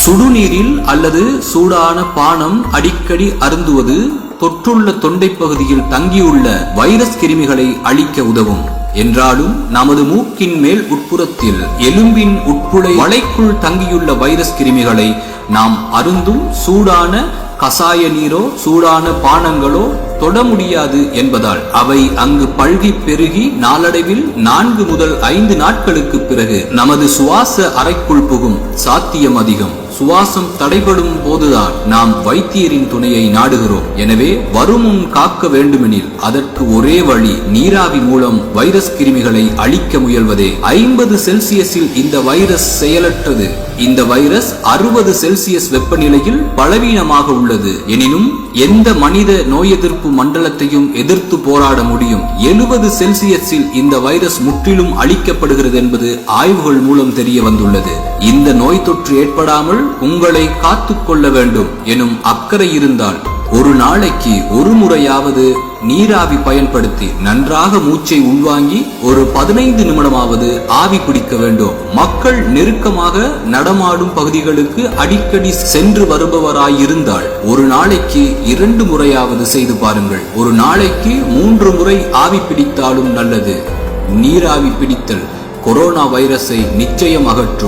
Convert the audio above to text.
சுடுநீரில் அல்லது சூடான பானம் அடிக்கடி அருந்துவது தொற்றுள்ள தொண்டை பகுதியில் தங்கியுள்ள வைரஸ் கிருமிகளை அழிக்க உதவும். என்றாலும் நமது மூக்கின் மேல் உட்புறத்தில் எலும்பின் உட்புளை வளைக்குள் தங்கியுள்ள வைரஸ் கிருமிகளை நாம் அருந்தும் சூடான கசாய நீரோ சூடான பானங்களோ தொட முடியாது என்பதால் அவை அங்கு பல்கி பெருகி நாளடைவில் 4 முதல் 5 நாட்களுக்கு பிறகு நமது சுவாச அறைக்குள் புகும் சாத்தியம் அதிகம். சுவாசம் தடைபடும் போதுதான் நாம் வைத்தியரின் துணையை நாடுகிறோம். எனவே வருமுன் காக்க வேண்டுமெனில் அதற்கு ஒரே வழி நீராவி மூலம் வைரஸ் கிருமிகளை அழிக்க முயல்வதே. 50 செல்சியஸில் இந்த வைரஸ் செயலற்றது. இந்த வைரஸ் 60 செல்சியஸ் வெப்பநிலையில் பலவீனமாக உள்ளது. எனினும் எந்த மனித நோய் எதிர்ப்பு மண்டலத்தையும் எதிர்த்து போராட முடியும். 70 செல்சியஸில் இந்த வைரஸ் முற்றிலும் அழிக்கப்படுகிறது என்பது ஆய்வுகள் மூலம் தெரிய வந்துள்ளது. இந்த நோய் தொற்று ஏற்படாமல் உங்களை காத்துக்கொள்ள வேண்டும் எனும் அக்கறை இருந்தால் ஒரு நாளைக்கு ஒரு முறையாவது நீராவி பயன்படுத்தி நன்றாக மூச்சை உள்வாங்கி ஒரு 15 நிமிடமாவது ஆவி பிடிக்க வேண்டும். மக்கள் நெருக்கமாக நடமாடும் பகுதிகளுக்கு அடிக்கடி சென்று வருபவராயிருந்தால் ஒரு நாளைக்கு 2 முறையாவது செய்து பாருங்கள். ஒரு நாளைக்கு 3 முறை ஆவி பிடித்தாலும் நல்லது. நீராவி பிடித்தல் கொரோனா வைரஸை நிச்சயம் அகற்றும்.